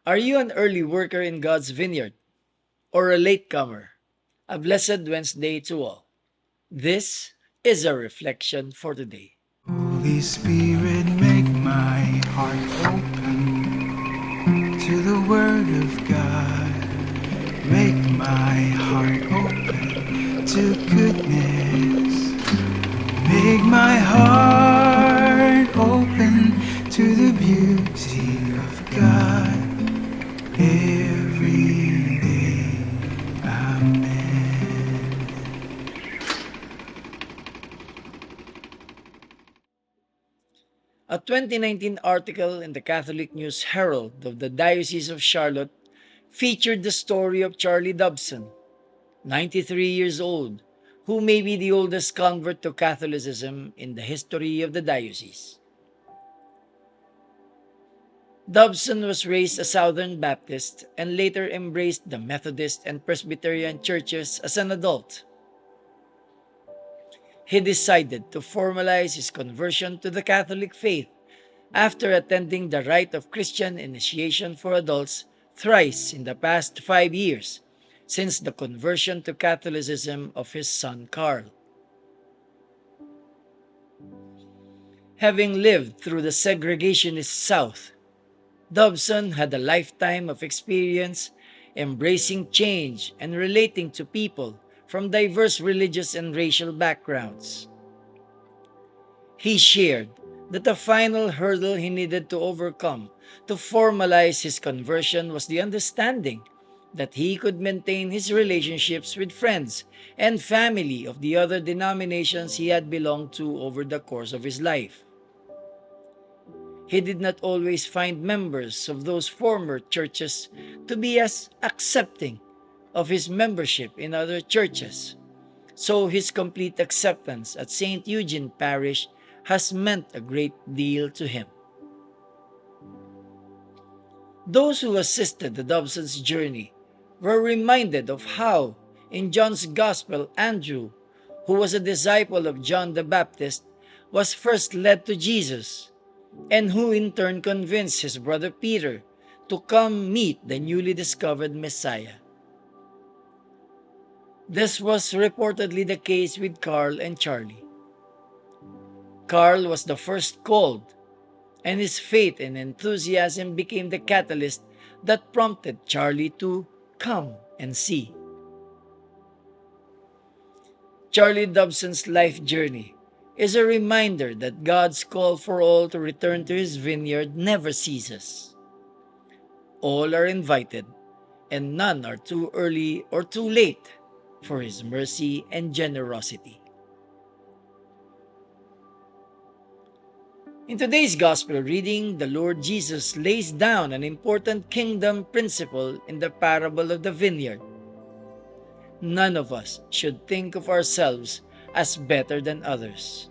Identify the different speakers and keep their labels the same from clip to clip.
Speaker 1: Are you an early worker in God's vineyard or a latecomer? A blessed Wednesday to all. This is a reflection for today.
Speaker 2: Holy Spirit, make my heart open to the Word of God. Make my heart open to goodness. Make my heart open to the beauty of God every day. Amen.
Speaker 1: A 2019 article in the Catholic News Herald of the Diocese of Charlotte featured the story of Charlie Dobson, 93 years old, who may be the oldest convert to Catholicism in the history of the diocese. Dobson was raised a Southern Baptist and later embraced the Methodist and Presbyterian churches as an adult. He decided to formalize his conversion to the Catholic faith after attending the rite of Christian initiation for adults thrice in the past 5 years since the conversion to Catholicism of his son Carl. Having lived through the segregationist South, Dobson had a lifetime of experience embracing change and relating to people from diverse religious and racial backgrounds. He shared that the final hurdle he needed to overcome to formalize his conversion was the understanding that he could maintain his relationships with friends and family of the other denominations he had belonged to over the course of his life. He did not always find members of those former churches to be as accepting of his membership in other churches, so his complete acceptance at St. Eugene Parish has meant a great deal to him. Those who assisted the Dobson's journey were reminded of how, in John's Gospel, Andrew, who was a disciple of John the Baptist, was first led to Jesus, and who in turn convinced his brother Peter to come meet the newly discovered Messiah. This was reportedly the case with Carl and Charlie. Carl was the first called, and his faith and enthusiasm became the catalyst that prompted Charlie to come and see. Charlie Dobson's life journey is a reminder that God's call for all to return to his vineyard never ceases. All are invited, and none are too early or too late for his mercy and generosity. In today's gospel reading, the Lord Jesus lays down an important kingdom principle in the parable of the vineyard. None of us should think of ourselves as better than others.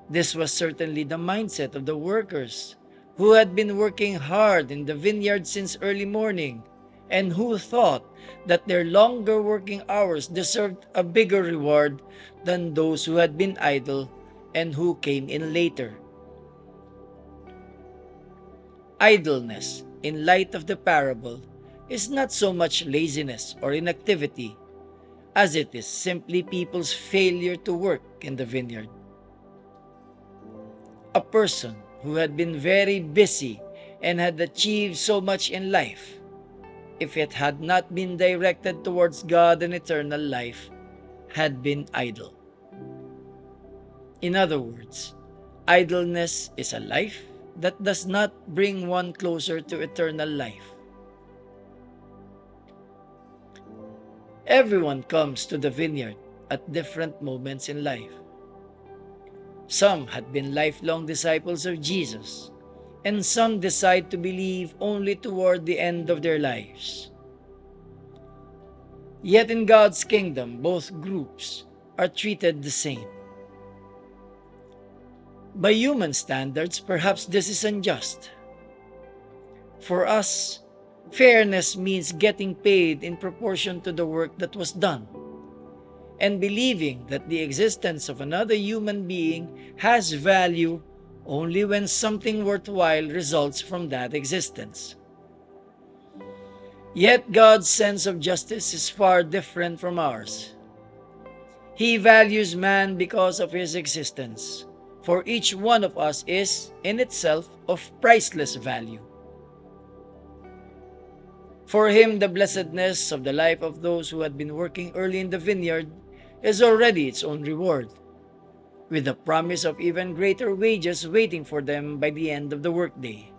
Speaker 1: This was certainly the mindset of the workers who had been working hard in the vineyard since early morning and who thought that their longer working hours deserved a bigger reward than those who had been idle and who came in later. Idleness, in light of the parable, is not so much laziness or inactivity as it is simply people's failure to work in the vineyard. A person who had been very busy and had achieved so much in life, if it had not been directed towards God and eternal life, had been idle. In other words, idleness is a life that does not bring one closer to eternal life. Everyone comes to the vineyard at different moments in life. Some had been lifelong disciples of Jesus, and some decide to believe only toward the end of their lives. Yet in God's kingdom, both groups are treated the same. By human standards, perhaps this is unjust. For us, fairness means getting paid in proportion to the work that was done, and believing that the existence of another human being has value only when something worthwhile results from that existence. Yet God's sense of justice is far different from ours. He values man because of his existence, for each one of us is, in itself, of priceless value. For him, the blessedness of the life of those who had been working early in the vineyard is already its own reward, with the promise of even greater wages waiting for them by the end of the workday.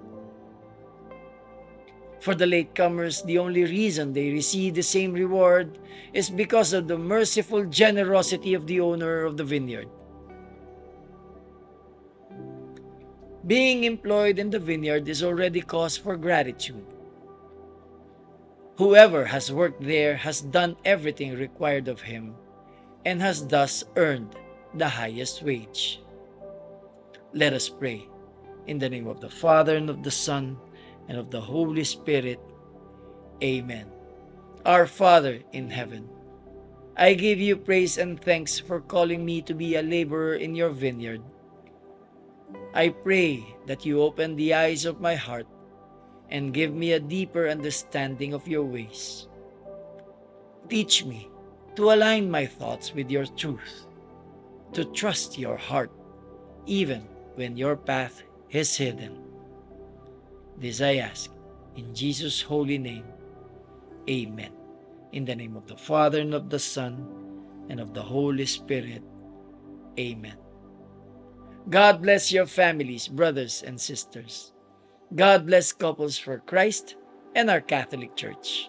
Speaker 1: For the latecomers, the only reason they receive the same reward is because of the merciful generosity of the owner of the vineyard. Being employed in the vineyard is already cause for gratitude. Whoever has worked there has done everything required of him and has thus earned the highest wage. Let us pray. In the name of the Father, and of the Son, and of the Holy Spirit. Amen. Our Father in heaven, I give you praise and thanks for calling me to be a laborer in your vineyard. I pray that you open the eyes of my heart and give me a deeper understanding of your ways. Teach me to align my thoughts with your truth, to trust your heart, even when your path is hidden. This I ask in Jesus' holy name. Amen. In the name of the Father, and of the Son, and of the Holy Spirit. Amen. God bless your families, brothers and sisters. God bless Couples for Christ and our Catholic Church.